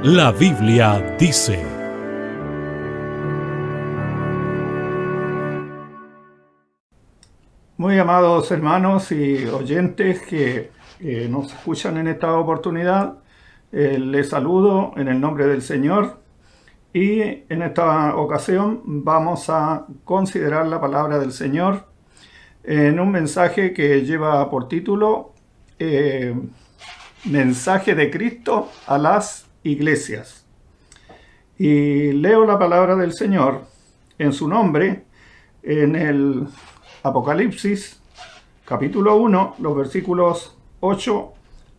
La Biblia dice. Muy amados hermanos y oyentes que nos escuchan en esta oportunidad, les saludo en el nombre del Señor y en esta ocasión vamos a considerar la palabra del Señor en un mensaje que lleva por título Mensaje de Cristo a las iglesias. Y leo la palabra del Señor en su nombre en el Apocalipsis, capítulo 1, los versículos 8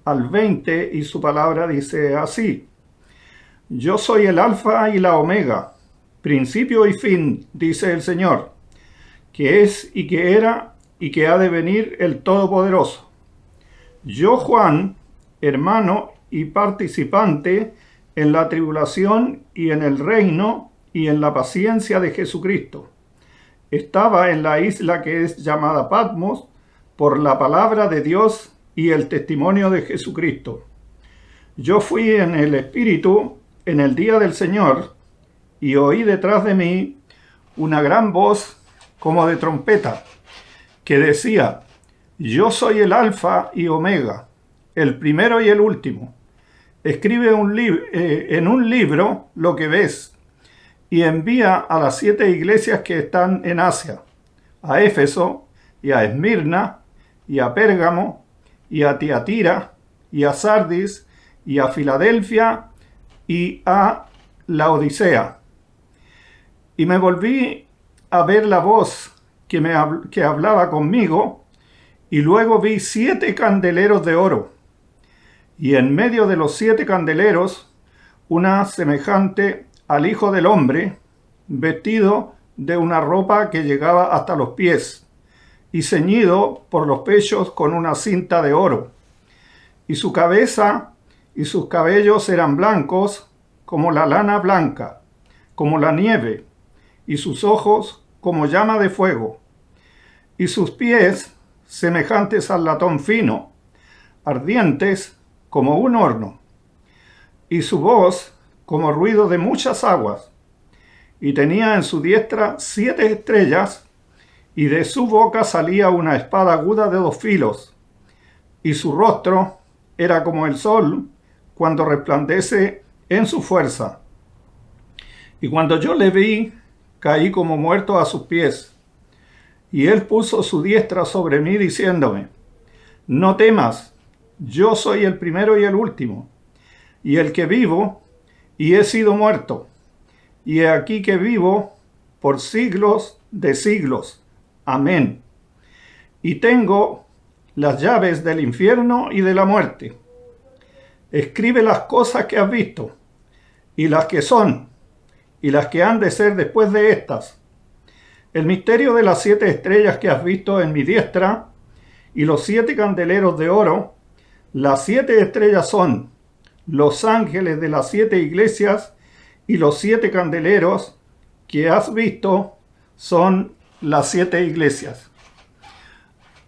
al 20, y su palabra dice así: Yo soy el Alfa y la Omega, principio y fin, dice el Señor, que es y que era y que ha de venir el Todopoderoso. Yo, Juan, hermano y participante en la tribulación y en el reino y en la paciencia de Jesucristo, estaba en la isla que es llamada Patmos por la palabra de Dios y el testimonio de Jesucristo. Yo fui en el Espíritu en el día del Señor y oí detrás de mí una gran voz como de trompeta que decía: Yo soy el Alfa y Omega, el primero y el último. Escribe en un libro lo que ves y envía a las 7 iglesias que están en Asia, a Éfeso, y a Esmirna, y a Pérgamo, y a Tiatira, y a Sardis, y a Filadelfia, y a Laodicea. Y me volví a ver la voz que hablaba conmigo, y luego vi 7 candeleros de oro, y en medio de los 7 candeleros, una semejante al Hijo del Hombre, vestido de una ropa que llegaba hasta los pies, y ceñido por los pechos con una cinta de oro. Y su cabeza y sus cabellos eran blancos como la lana blanca, como la nieve, y sus ojos como llama de fuego, y sus pies semejantes al latón fino, ardientes como un horno, y su voz como ruido de muchas aguas, y tenía en su diestra 7 estrellas, y de su boca salía una espada aguda de 2 filos, y su rostro era como el sol cuando resplandece en su fuerza. Y cuando yo le vi, caí como muerto a sus pies, y él puso su diestra sobre mí diciéndome: No temas, yo soy el primero y el último, y el que vivo, y he sido muerto, y he aquí que vivo por siglos de siglos. Amén. Y tengo las llaves del infierno y de la muerte. Escribe las cosas que has visto, y las que son, y las que han de ser después de estas. El misterio de las 7 estrellas que has visto en mi diestra, y los 7 candeleros de oro. Las 7 estrellas son los ángeles de las 7 iglesias, y los 7 candeleros que has visto son las 7 iglesias.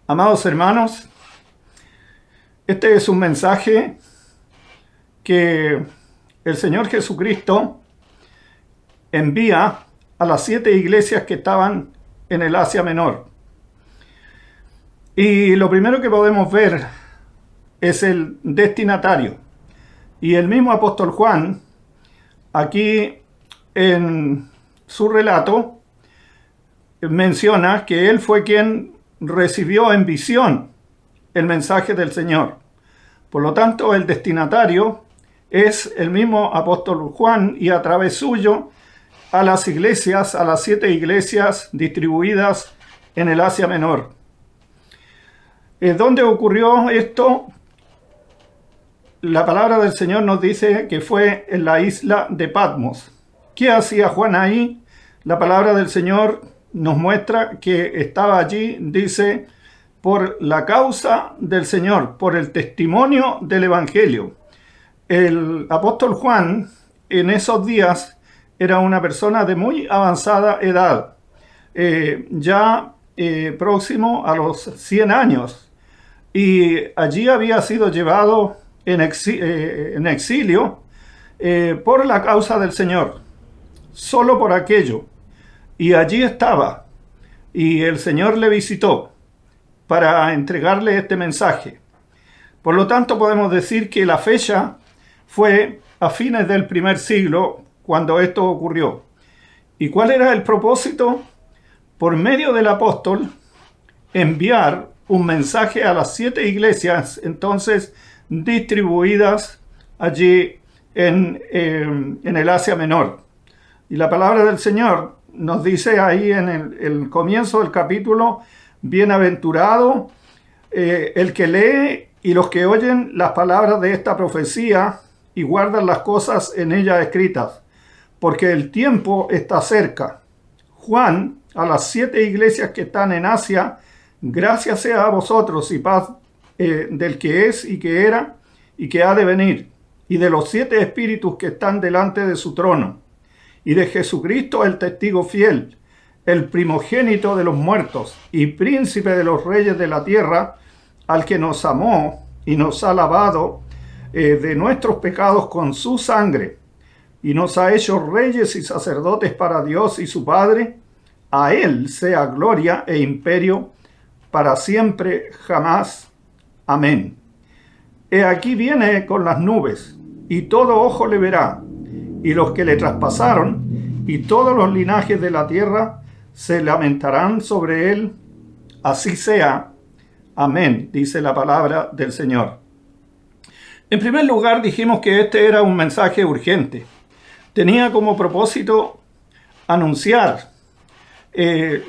Amados hermanos, este es un mensaje que el Señor Jesucristo envía a las 7 iglesias que estaban en el Asia Menor. Y lo primero que podemos ver es el destinatario. Y el mismo apóstol Juan, aquí en su relato, menciona que él fue quien recibió en visión el mensaje del Señor. Por lo tanto, el destinatario es el mismo apóstol Juan, y a través suyo a las iglesias, a las 7 iglesias distribuidas en el Asia Menor. ¿Dónde ocurrió esto? La palabra del Señor nos dice que fue en la isla de Patmos. ¿Qué hacía Juan ahí? La palabra del Señor nos muestra que estaba allí, dice, por la causa del Señor, por el testimonio del Evangelio. El apóstol Juan en esos días era una persona de muy avanzada edad, próximo a los 100 años, y allí había sido llevado en exilio por la causa del Señor, solo por aquello. Y allí estaba, y el Señor le visitó para entregarle este mensaje. Por lo tanto, podemos decir que la fecha fue a fines del primer siglo cuando esto ocurrió. ¿Y cuál era el propósito? Por medio del apóstol, enviar un mensaje a las 7 iglesias entonces distribuidas allí en el Asia Menor. Y la palabra del Señor nos dice ahí en el comienzo del capítulo: bienaventurado el que lee y los que oyen las palabras de esta profecía y guardan las cosas en ella escritas, porque el tiempo está cerca. Juan, a las 7 iglesias que están en Asia: gracias sea a vosotros y paz del que es y que era y que ha de venir, y de los 7 espíritus que están delante de su trono, y de Jesucristo el testigo fiel, el primogénito de los muertos y príncipe de los reyes de la tierra, al que nos amó y nos ha lavado de nuestros pecados con su sangre, y nos ha hecho reyes y sacerdotes para Dios y su Padre. A él sea gloria e imperio para siempre, jamás. Amén. He aquí viene con las nubes, y todo ojo le verá, y los que le traspasaron, y todos los linajes de la tierra se lamentarán sobre él. Así sea. Amén, dice la palabra del Señor. En primer lugar, dijimos que este era un mensaje urgente. Tenía como propósito anunciar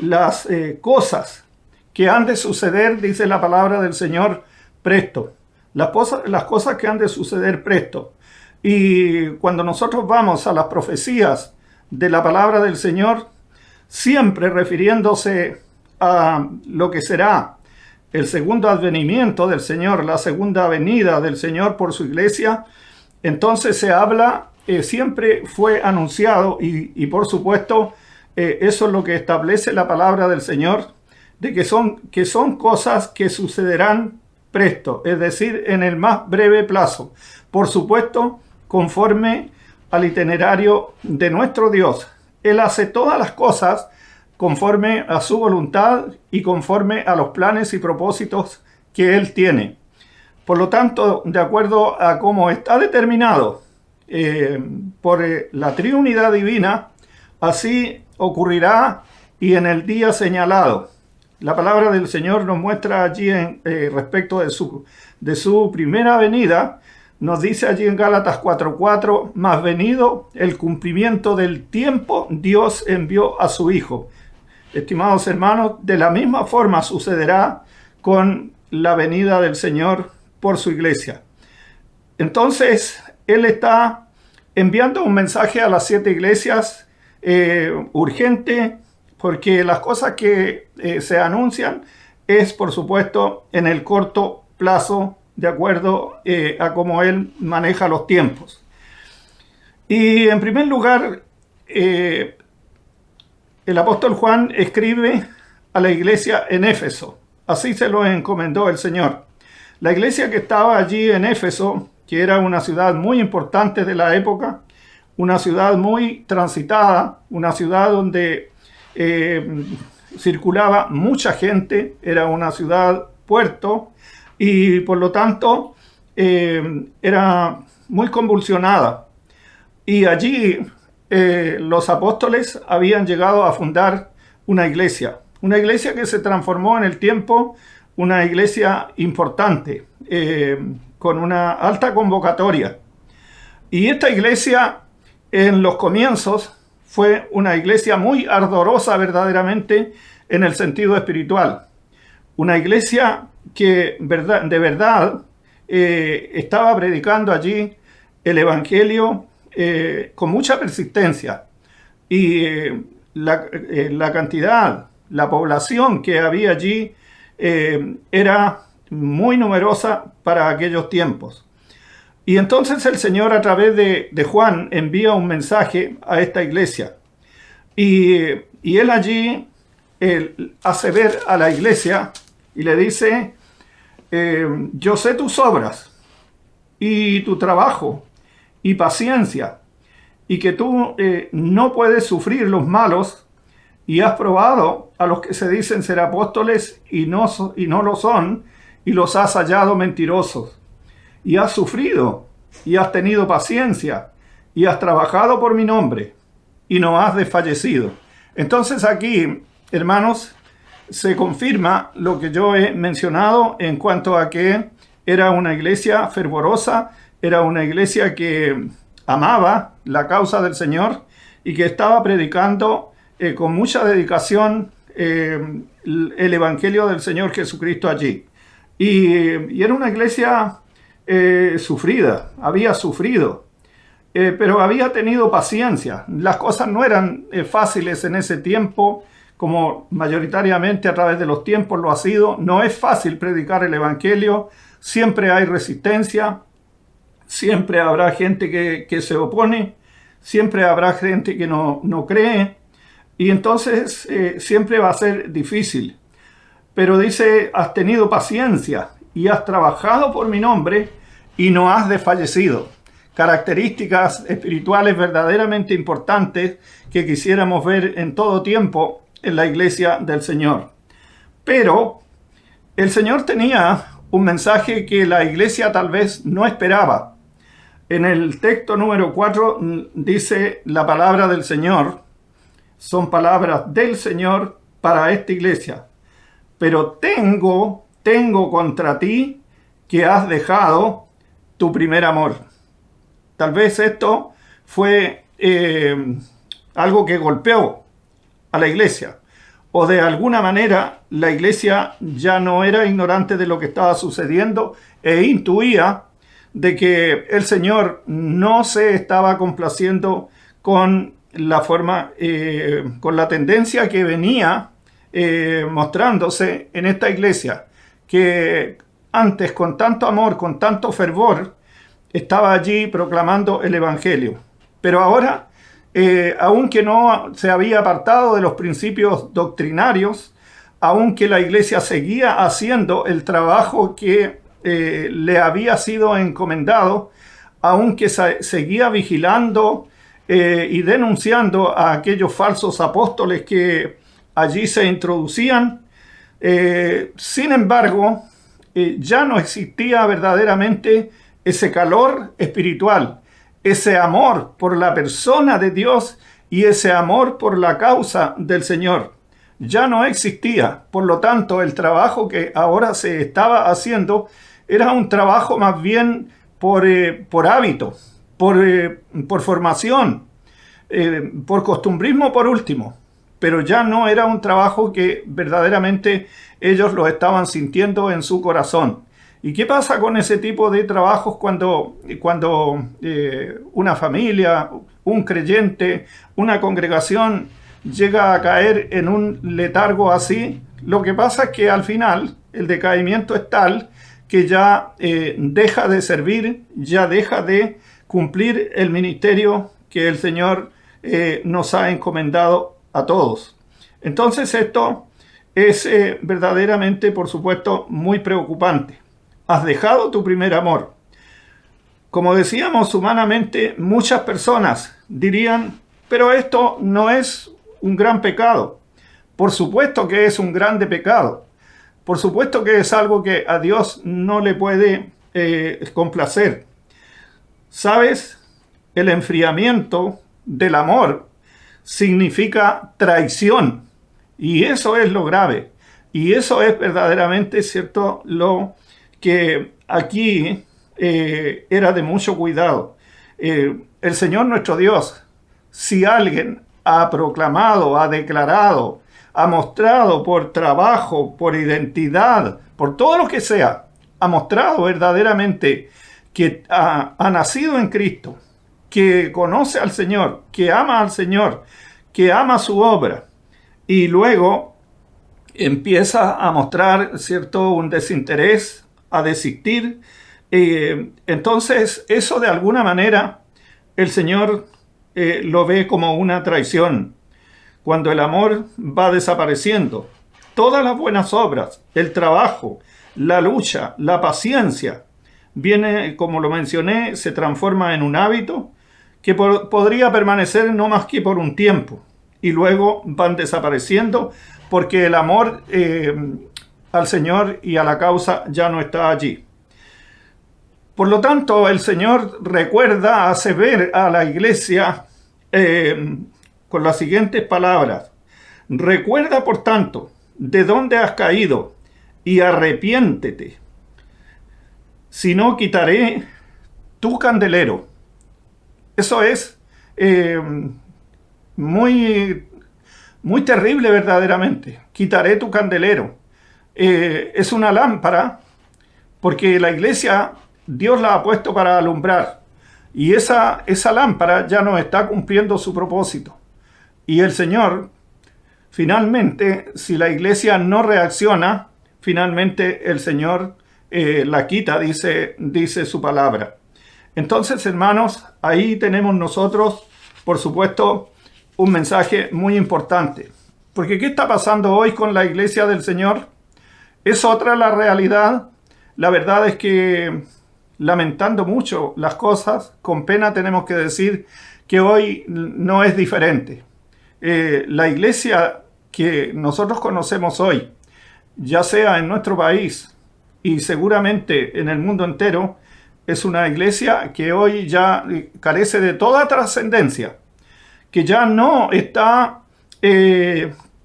las cosas que han de suceder, dice la palabra del Señor, presto. Las cosas que han de suceder presto. Y cuando nosotros vamos a las profecías de la palabra del Señor, siempre refiriéndose a lo que será el segundo advenimiento del Señor, la segunda venida del Señor por su iglesia, entonces se habla, siempre fue anunciado y por supuesto eso es lo que establece la palabra del Señor, de que son cosas que sucederán presto, es decir, en el más breve plazo. Por supuesto, conforme al itinerario de nuestro Dios. Él hace todas las cosas conforme a su voluntad y conforme a los planes y propósitos que Él tiene. Por lo tanto, de acuerdo a cómo está determinado por la Trinidad divina, así ocurrirá y en el día señalado. La palabra del Señor nos muestra allí respecto de su primera venida. Nos dice allí en Gálatas 4:4, mas venido el cumplimiento del tiempo, Dios envió a su Hijo. Estimados hermanos, de la misma forma sucederá con la venida del Señor por su iglesia. Entonces, Él está enviando un mensaje a las 7 iglesias urgente, porque las cosas que se anuncian es, por supuesto, en el corto plazo, de acuerdo a cómo Él maneja los tiempos. Y en primer lugar, el apóstol Juan escribe a la iglesia en Éfeso. Así se lo encomendó el Señor. La iglesia que estaba allí en Éfeso, que era una ciudad muy importante de la época, una ciudad muy transitada, una ciudad donde circulaba mucha gente, era una ciudad puerto y por lo tanto era muy convulsionada. Y allí los apóstoles habían llegado a fundar una iglesia que se transformó en el tiempo, una iglesia importante, con una alta convocatoria. Y esta iglesia en los comienzos fue una iglesia muy ardorosa verdaderamente en el sentido espiritual. Una iglesia que de verdad estaba predicando allí el evangelio con mucha persistencia. Y la cantidad, la población que había allí era muy numerosa para aquellos tiempos. Y entonces el Señor a través de Juan envía un mensaje a esta iglesia. Y él allí hace ver a la iglesia y le dice, yo sé tus obras y tu trabajo y paciencia, y que tú no puedes sufrir los malos, y has probado a los que se dicen ser apóstoles y no lo son, y los has hallado mentirosos. Y has sufrido, y has tenido paciencia, y has trabajado por mi nombre, y no has desfallecido. Entonces aquí, hermanos, se confirma lo que yo he mencionado en cuanto a que era una iglesia fervorosa, era una iglesia que amaba la causa del Señor y que estaba predicando con mucha dedicación el Evangelio del Señor Jesucristo allí. Y era una iglesia sufrida, había sufrido, pero había tenido paciencia. Las cosas no eran fáciles en ese tiempo, como mayoritariamente a través de los tiempos lo ha sido. No es fácil predicar el Evangelio, siempre hay resistencia, siempre habrá gente que se opone, siempre habrá gente que no cree, y entonces siempre va a ser difícil. Pero dice, has tenido paciencia y has trabajado por mi nombre y no has desfallecido. Características espirituales verdaderamente importantes que quisiéramos ver en todo tiempo en la iglesia del Señor. Pero el Señor tenía un mensaje que la iglesia tal vez no esperaba. En el texto número 4 dice la palabra del Señor, son palabras del Señor para esta iglesia. Pero tengo contra ti que has dejado tu primer amor. Tal vez esto fue algo que golpeó a la iglesia. O de alguna manera la iglesia ya no era ignorante de lo que estaba sucediendo e intuía de que el Señor no se estaba complaciendo con la forma, con la tendencia que venía mostrándose en esta iglesia, que antes con tanto amor, con tanto fervor, estaba allí proclamando el Evangelio. Pero ahora, aunque no se había apartado de los principios doctrinarios, aunque la iglesia seguía haciendo el trabajo que le había sido encomendado, aunque seguía vigilando y denunciando a aquellos falsos apóstoles que allí se introducían, sin embargo, ya no existía verdaderamente ese calor espiritual, ese amor por la persona de Dios y ese amor por la causa del Señor. Ya no existía. Por lo tanto, el trabajo que ahora se estaba haciendo era un trabajo más bien por hábito, por formación, por costumbrismo por último. Pero ya no era un trabajo que verdaderamente ellos lo estaban sintiendo en su corazón. ¿Y qué pasa con ese tipo de trabajos cuando una familia, un creyente, una congregación llega a caer en un letargo así? Lo que pasa es que al final el decaimiento es tal que ya deja de servir, ya deja de cumplir el ministerio que el Señor nos ha encomendado a todos. Entonces esto es verdaderamente, por supuesto, muy preocupante. Has dejado tu primer amor. Como decíamos, humanamente muchas personas dirían, pero esto no es un gran pecado. Por supuesto que es un grande pecado. Por supuesto que es algo que a Dios no le puede complacer. ¿Sabes? El enfriamiento del amor significa traición. Y eso es lo grave. Y eso es verdaderamente, ¿cierto?, lo que aquí era de mucho cuidado. El Señor nuestro Dios, si alguien ha proclamado, ha declarado, ha mostrado por trabajo, por identidad, por todo lo que sea, ha mostrado verdaderamente que ha nacido en Cristo, que conoce al Señor, que ama su obra, y luego empieza a mostrar, ¿cierto?, un desinterés, a desistir. Entonces, eso de alguna manera el Señor lo ve como una traición. Cuando el amor va desapareciendo, todas las buenas obras, el trabajo, la lucha, la paciencia, viene, como lo mencioné, se transforma en un hábito que podría permanecer no más que por un tiempo y luego van desapareciendo porque el amor al Señor y a la causa ya no está allí. Por lo tanto, el Señor recuerda, hace ver a la iglesia con las siguientes palabras. Recuerda, por tanto, de dónde has caído y arrepiéntete. Si no, quitaré tu candelero. Eso es muy terrible verdaderamente. Quitaré tu candelero. Es una lámpara porque la iglesia Dios la ha puesto para alumbrar. Y esa lámpara ya no está cumpliendo su propósito. Y el Señor, finalmente, si la iglesia no reacciona, finalmente el Señor la quita, dice su palabra. Entonces, hermanos, ahí tenemos nosotros, por supuesto, un mensaje muy importante. Porque ¿qué está pasando hoy con la iglesia del Señor? ¿Es otra la realidad? La verdad es que, lamentando mucho las cosas, con pena tenemos que decir que hoy no es diferente. La iglesia que nosotros conocemos hoy, ya sea en nuestro país y seguramente en el mundo entero, es una iglesia que hoy ya carece de toda trascendencia, que ya no está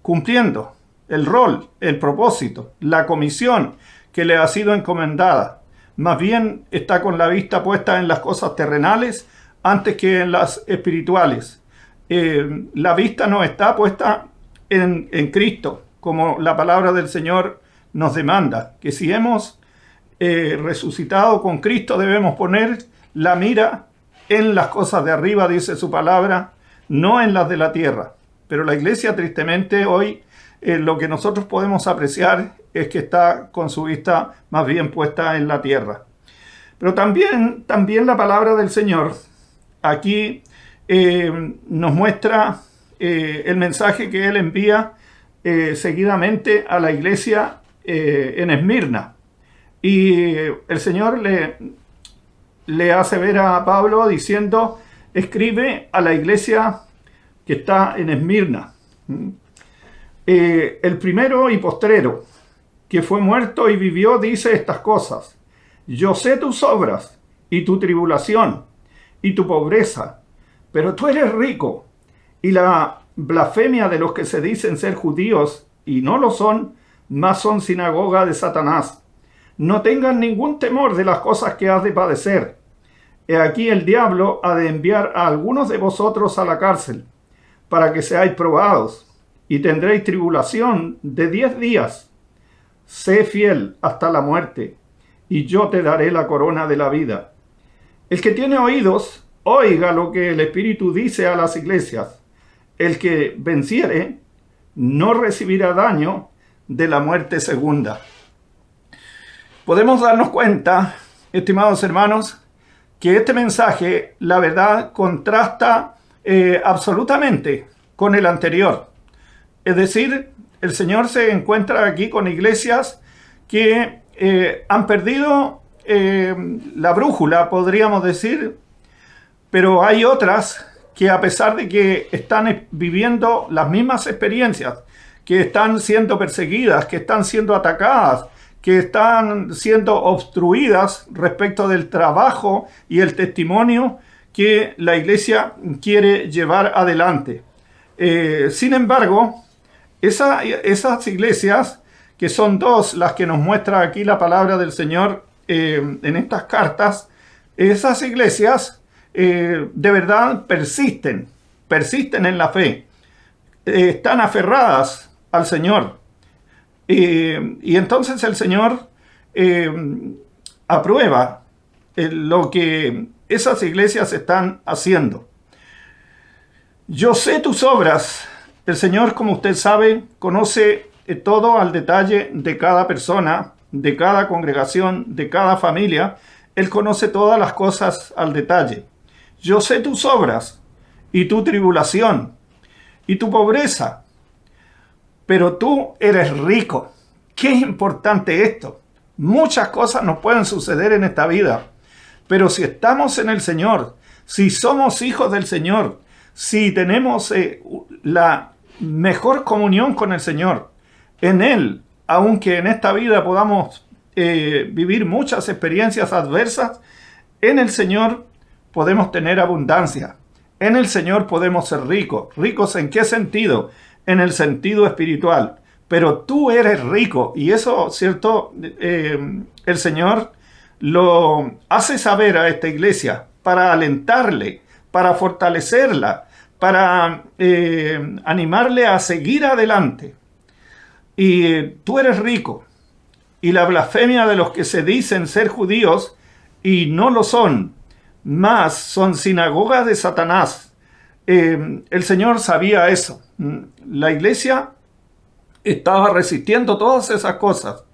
cumpliendo el rol, el propósito, la comisión que le ha sido encomendada. Más bien está con la vista puesta en las cosas terrenales antes que en las espirituales. La vista no está puesta en Cristo, como la palabra del Señor nos demanda, que si hemos resucitado con Cristo debemos poner la mira en las cosas de arriba, dice su palabra, no en las de la tierra. Pero la iglesia, tristemente, hoy lo que nosotros podemos apreciar es que está con su vista más bien puesta en la tierra. Pero también la palabra del Señor aquí nos muestra el mensaje que Él envía seguidamente a la iglesia en Esmirna. Y el Señor le hace ver a Pablo diciendo, escribe a la iglesia que está en Esmirna. El primero y postrero, que fue muerto y vivió, dice estas cosas. Yo sé tus obras y tu tribulación y tu pobreza, pero tú eres rico, y la blasfemia de los que se dicen ser judíos y no lo son, mas son sinagoga de Satanás. No tengan ningún temor de las cosas que has de padecer. He aquí el diablo ha de enviar a algunos de vosotros a la cárcel, para que seáis probados, y tendréis tribulación de 10 días. Sé fiel hasta la muerte, y yo te daré la corona de la vida. El que tiene oídos, oiga lo que el Espíritu dice a las iglesias. El que venciere, no recibirá daño de la muerte segunda. Podemos darnos cuenta, estimados hermanos, que este mensaje, la verdad, contrasta absolutamente con el anterior. Es decir, el Señor se encuentra aquí con iglesias que han perdido la brújula, podríamos decir, pero hay otras que, a pesar de que están viviendo las mismas experiencias, que están siendo perseguidas, que están siendo atacadas, que están siendo obstruidas respecto del trabajo y el testimonio que la iglesia quiere llevar adelante. Sin embargo, esas iglesias, que son dos las que nos muestra aquí la palabra del Señor en estas cartas, esas iglesias de verdad persisten en la fe, están aferradas al Señor. Y entonces el Señor aprueba lo que esas iglesias están haciendo. Yo sé tus obras. El Señor, como usted sabe, conoce todo al detalle de cada persona, de cada congregación, de cada familia. Él conoce todas las cosas al detalle. Yo sé tus obras y tu tribulación y tu pobreza, pero tú eres rico. Qué importante esto. Muchas cosas nos pueden suceder en esta vida, pero si estamos en el Señor, si somos hijos del Señor, si tenemos la mejor comunión con el Señor, en Él, aunque en esta vida podamos vivir muchas experiencias adversas, en el Señor podemos tener abundancia. En el Señor podemos ser ricos. ¿Ricos en qué sentido? En el sentido espiritual. Pero tú eres rico, y eso, ¿cierto? El Señor lo hace saber a esta iglesia para alentarle, para fortalecerla, para animarle a seguir adelante. Y tú eres rico, y la blasfemia de los que se dicen ser judíos y no lo son, mas son sinagogas de Satanás. El Señor sabía eso. La iglesia estaba resistiendo todas esas cosas.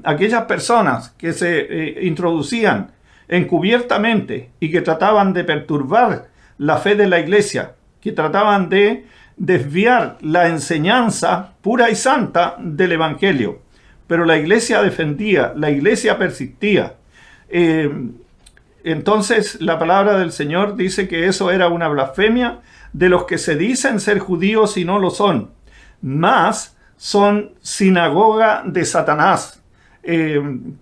Aquellas personas que se introducían encubiertamente y que trataban de perturbar la fe de la iglesia, que trataban de desviar la enseñanza pura y santa del Evangelio. Pero la iglesia defendía, la iglesia persistía. Entonces la palabra del Señor dice que eso era una blasfemia de los que se dicen ser judíos y no lo son, mas son sinagoga de Satanás.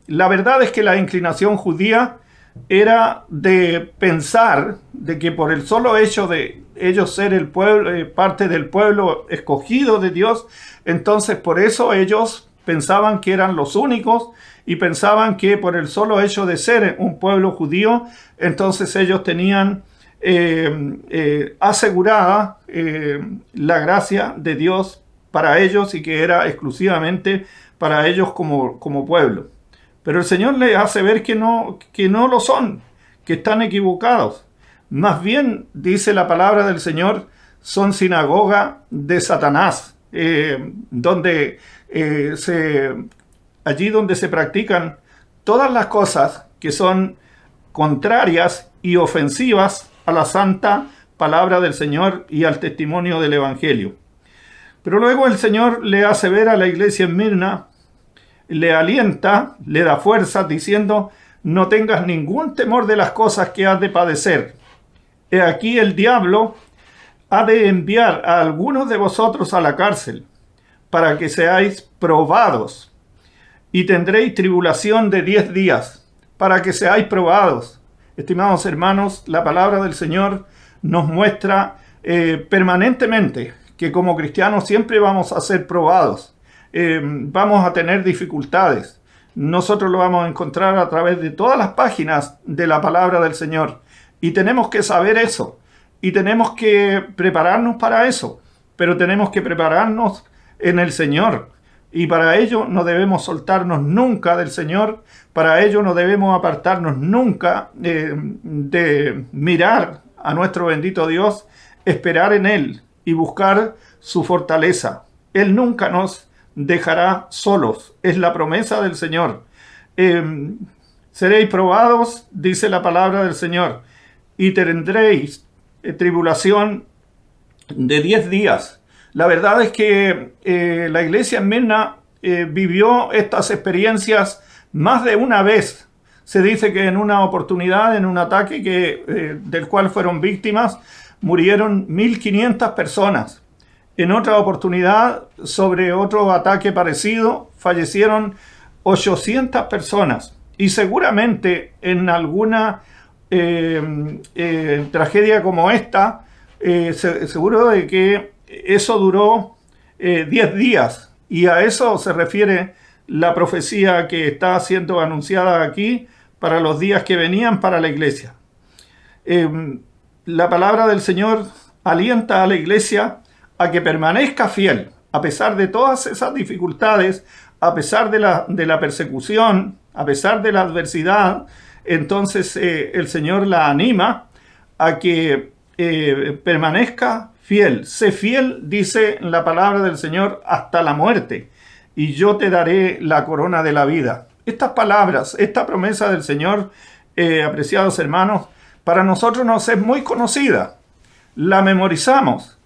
La verdad es que la inclinación judía era de pensar de que por el solo hecho de ellos ser el pueblo, parte del pueblo escogido de Dios, entonces por eso ellos pensaban que eran los únicos y pensaban que por el solo hecho de ser un pueblo judío, entonces ellos tenían asegurada la gracia de Dios para ellos y que era exclusivamente para ellos como pueblo. Pero el Señor les hace ver que no lo son, que están equivocados. Más bien, dice la palabra del Señor, son sinagoga de Satanás, allí donde se practican todas las cosas que son contrarias y ofensivas a la santa palabra del Señor y al testimonio del Evangelio. Pero luego el Señor le hace ver a la iglesia en Mirna, le alienta, le da fuerza, diciendo: no tengas ningún temor de las cosas que has de padecer. He aquí el diablo ha de enviar a algunos de vosotros a la cárcel, para que seáis probados, y tendréis tribulación de 10 días, para que seáis probados. Estimados hermanos, la palabra del Señor nos muestra permanentemente que como cristianos siempre vamos a ser probados. Vamos a tener dificultades. Nosotros lo vamos a encontrar a través de todas las páginas de la palabra del Señor. Y tenemos que saber eso. Y tenemos que prepararnos para eso. Pero tenemos que prepararnos en el Señor. Y para ello no debemos soltarnos nunca del Señor. Para ello no debemos apartarnos nunca de mirar a nuestro bendito Dios, esperar en Él y buscar su fortaleza. Él nunca nos dejará solos. Es la promesa del Señor. Seréis probados, dice la palabra del Señor, y tendréis tribulación de 10 días. La verdad es que la iglesia en Mirna vivió estas experiencias más de una vez. Se dice que en una oportunidad, en un ataque del cual fueron víctimas, murieron 1.500 personas. En otra oportunidad, sobre otro ataque parecido, fallecieron 800 personas. Y seguramente en alguna tragedia como esta, seguro de que eso duró 10 días. Y a eso se refiere la profecía que está siendo anunciada aquí para los días que venían para la iglesia. La palabra del Señor alienta a la iglesia a que permanezca fiel, a pesar de todas esas dificultades, a pesar de la persecución, a pesar de la adversidad. Entonces el Señor la anima a que permanezca fiel. Sé fiel, dice la palabra del Señor, hasta la muerte, y yo te daré la corona de la vida. Estas palabras, esta promesa del Señor, apreciados hermanos, para nosotros nos es muy conocida. La memorizamos.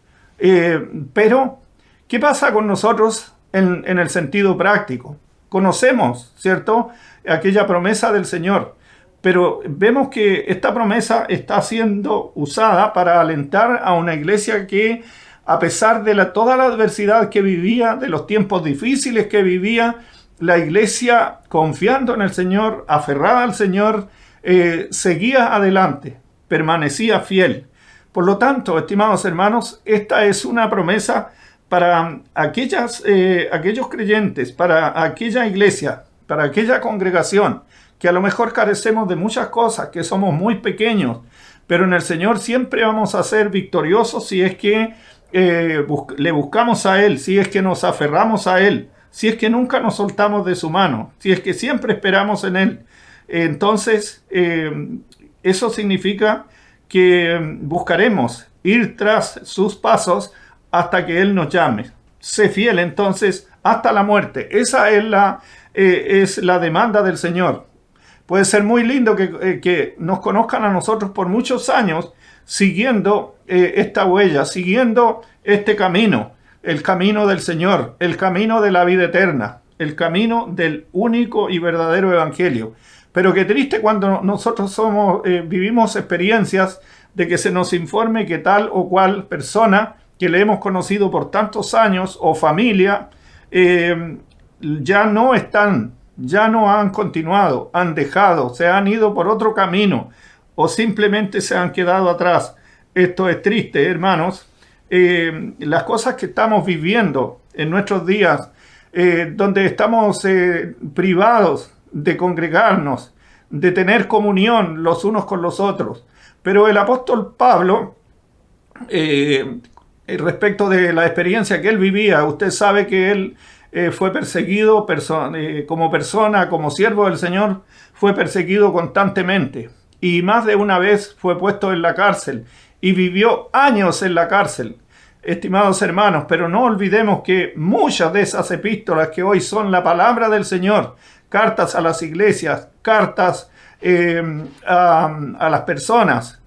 Pero, ¿qué pasa con nosotros en el sentido práctico? conocemos, ¿cierto?, aquella promesa del Señor. Pero vemos que esta promesa está siendo usada para alentar a una iglesia que, a pesar de toda la adversidad que vivía, de los tiempos difíciles que vivía, la iglesia, confiando en el Señor, aferrada al Señor, seguía adelante, permanecía fiel. Por lo tanto, estimados hermanos, esta es una promesa para aquellos creyentes, para aquella iglesia, para aquella congregación, que a lo mejor carecemos de muchas cosas, que somos muy pequeños, pero en el Señor siempre vamos a ser victoriosos si es que le buscamos a Él, si es que nos aferramos a Él, si es que nunca nos soltamos de su mano, si es que siempre esperamos en Él. Entonces, eso significa que buscaremos ir tras sus pasos hasta que Él nos llame. Sé fiel entonces hasta la muerte. Esa es la demanda del Señor. Puede ser muy lindo que nos conozcan a nosotros por muchos años siguiendo esta huella, siguiendo este camino, el camino del Señor, el camino de la vida eterna, el camino del único y verdadero evangelio. Pero qué triste cuando nosotros vivimos experiencias de que se nos informe que tal o cual persona que le hemos conocido por tantos años o familia ya no están, ya no han continuado, han dejado, se han ido por otro camino o simplemente se han quedado atrás. Esto es triste, hermanos. Las cosas que estamos viviendo en nuestros días, donde estamos privados de congregarnos, de tener comunión los unos con los otros. Pero el apóstol Pablo, respecto de la experiencia que él vivía, usted sabe que él fue perseguido como persona, como siervo del Señor, fue perseguido constantemente. Y más de una vez fue puesto en la cárcel y vivió años en la cárcel. Estimados hermanos, pero no olvidemos que muchas de esas epístolas que hoy son la palabra del Señor, cartas a las iglesias, cartas a las personas,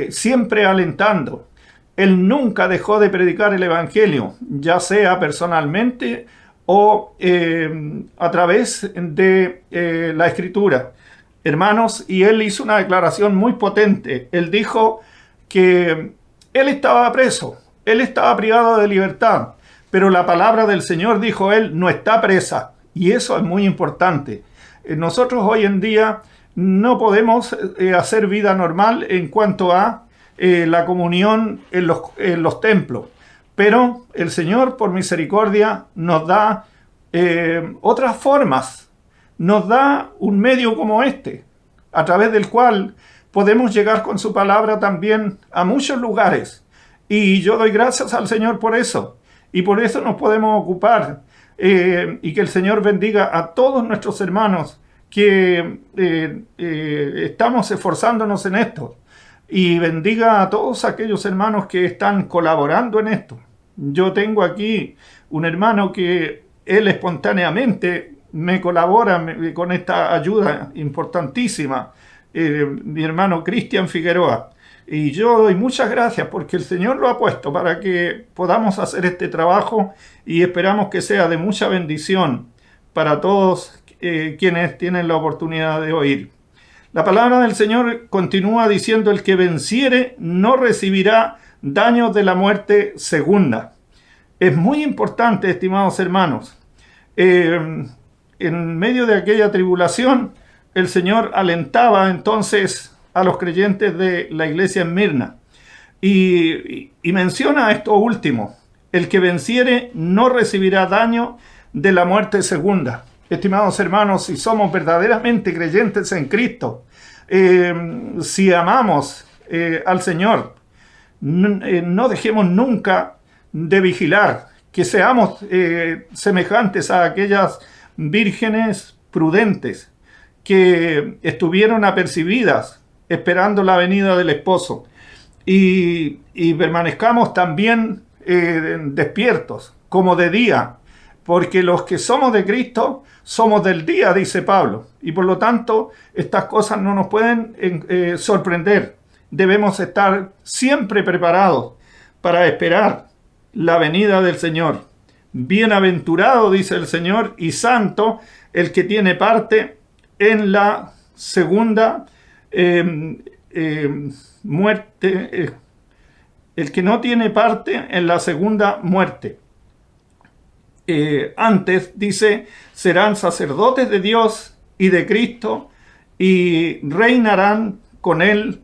siempre alentando. Él nunca dejó de predicar el evangelio, ya sea personalmente o a través de la escritura. Hermanos, y él hizo una declaración muy potente. Él dijo que él estaba preso, él estaba privado de libertad, pero la palabra del Señor, dijo él, no está presa. Y eso es muy importante. Nosotros hoy en día no podemos hacer vida normal en cuanto a la comunión en los templos. Pero el Señor, por misericordia, nos da otras formas. Nos da un medio como este, a través del cual podemos llegar con su palabra también a muchos lugares. Y yo doy gracias al Señor por eso. Y por eso nos podemos ocupar. Y que el Señor bendiga a todos nuestros hermanos que estamos esforzándonos en esto. Y bendiga a todos aquellos hermanos que están colaborando en esto. Yo tengo aquí un hermano que él espontáneamente me colabora con esta ayuda importantísima, mi hermano Cristian Figueroa. Y yo doy muchas gracias porque el Señor lo ha puesto para que podamos hacer este trabajo y esperamos que sea de mucha bendición para todos quienes tienen la oportunidad de oír. La palabra del Señor continúa diciendo: el que venciere no recibirá daños de la muerte segunda. Es muy importante, estimados hermanos. En medio de aquella tribulación, el Señor alentaba entonces a los creyentes de la iglesia en Mirna. Y menciona esto último: el que venciere no recibirá daño de la muerte segunda. Estimados hermanos, si somos verdaderamente creyentes en Cristo, si amamos al Señor, no dejemos nunca de vigilar, que seamos semejantes a aquellas vírgenes prudentes que estuvieron apercibidas esperando la venida del esposo, y permanezcamos también despiertos como de día, porque los que somos de Cristo somos del día, dice Pablo, y por lo tanto estas cosas no nos pueden sorprender. Debemos estar siempre preparados para esperar la venida del Señor. Bienaventurado, dice el Señor, y santo el que tiene parte en la segunda muerte, el que no tiene parte en la segunda muerte. Antes dice, serán sacerdotes de Dios y de Cristo y reinarán con él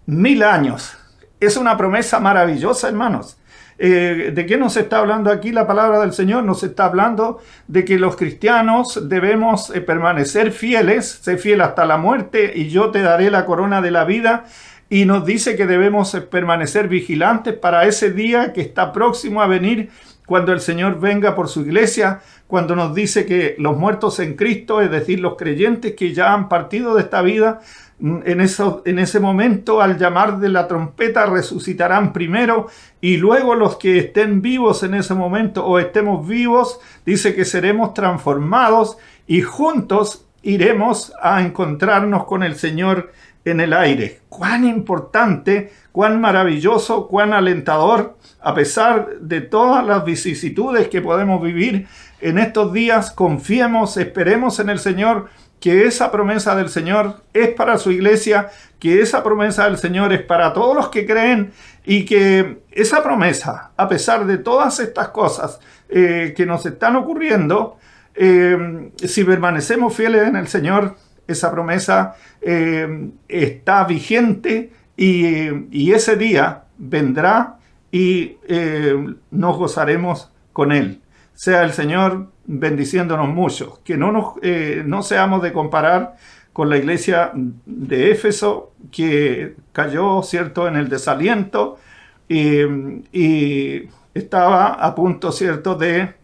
1000 años. Es una promesa maravillosa, hermanos. ¿De qué nos está hablando aquí la palabra del Señor? Nos está hablando de que los cristianos debemos permanecer fieles, sé fiel hasta la muerte y yo te daré la corona de la vida. Y nos dice que debemos permanecer vigilantes para ese día que está próximo a venir, cuando el Señor venga por su iglesia, cuando nos dice que los muertos en Cristo, es decir, los creyentes que ya han partido de esta vida, en ese momento, al llamar de la trompeta, resucitarán primero, y luego los que estén vivos en ese momento o estemos vivos, dice que seremos transformados y juntos iremos a encontrarnos con el Señor en el aire. Cuán importante, cuán maravilloso, cuán alentador, a pesar de todas las vicisitudes que podemos vivir en estos días. Confiemos, esperemos en el Señor, que esa promesa del Señor es para su iglesia, que esa promesa del Señor es para todos los que creen, y que esa promesa, a pesar de todas estas cosas que nos están ocurriendo, si permanecemos fieles en el Señor, esa promesa está vigente, y ese día vendrá y nos gozaremos con Él. Sea el Señor bendiciéndonos mucho, que no seamos de comparar con la iglesia de Éfeso, que cayó, ¿cierto?, en el desaliento y estaba a punto, ¿cierto?, de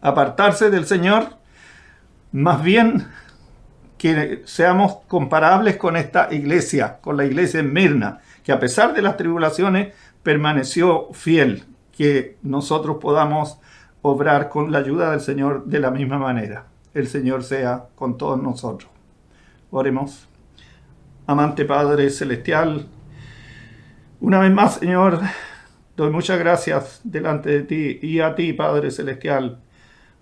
apartarse del Señor. Más bien que seamos comparables con esta iglesia, con la iglesia en Mirna, que a pesar de las tribulaciones permaneció fiel, que nosotros podamos obrar con la ayuda del Señor de la misma manera. El Señor sea con todos nosotros. Oremos. Amante Padre Celestial, una vez más, Señor, doy muchas gracias delante de ti y a ti, Padre Celestial,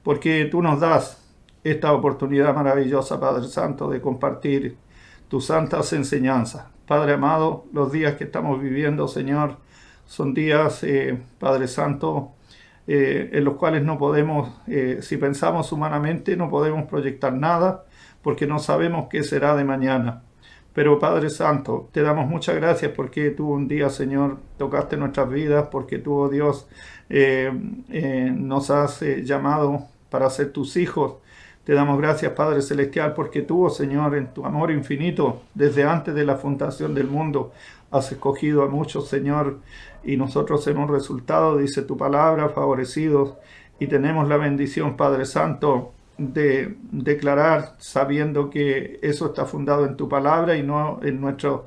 porque tú nos das esta oportunidad maravillosa, Padre Santo, de compartir tus santas enseñanzas. Padre amado, los días que estamos viviendo, Señor, son días, Padre Santo, en los cuales no podemos, si pensamos humanamente, no podemos proyectar nada, porque no sabemos qué será de mañana. Pero Padre Santo, te damos muchas gracias porque tú un día, Señor, tocaste nuestras vidas, porque tú, oh Dios, nos has llamado para ser tus hijos. Te damos gracias, Padre Celestial, porque tú, oh Señor, en tu amor infinito, desde antes de la fundación del mundo, has escogido a muchos, Señor, y nosotros hemos resultado, dice tu palabra, favorecidos, y tenemos la bendición, Padre Santo, de declarar, sabiendo que eso está fundado en tu palabra y no en nuestro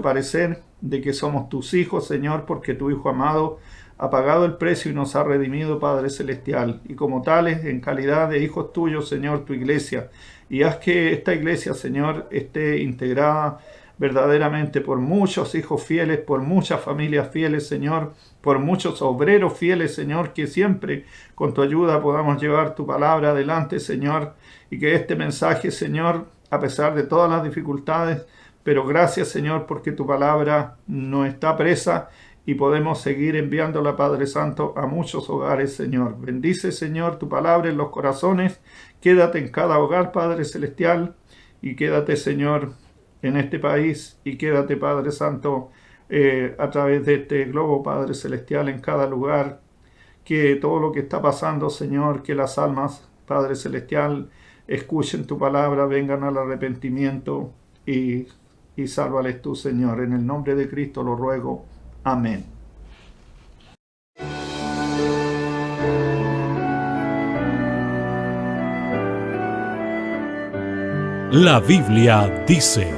parecer, de que somos tus hijos, Señor, porque tu Hijo amado ha pagado el precio y nos ha redimido, Padre Celestial, y como tales, en calidad de hijos tuyos, Señor, tu iglesia, y haz que esta iglesia, Señor, esté integrada verdaderamente por muchos hijos fieles, por muchas familias fieles, Señor, por muchos obreros fieles, Señor, que siempre con tu ayuda podamos llevar tu palabra adelante, Señor, y que este mensaje, Señor, a pesar de todas las dificultades, pero gracias, Señor, porque tu palabra no está presa y podemos seguir enviándola, Padre Santo, a muchos hogares, Señor. Bendice, Señor, tu palabra en los corazones. Quédate en cada hogar, Padre Celestial, y quédate, Señor, en este país, y quédate, Padre Santo, a través de este globo, Padre Celestial, en cada lugar. Que todo lo que está pasando, Señor, que las almas, Padre Celestial, escuchen tu palabra, vengan al arrepentimiento y sálvales tú, Señor. En el nombre de Cristo lo ruego. Amén. La Biblia dice: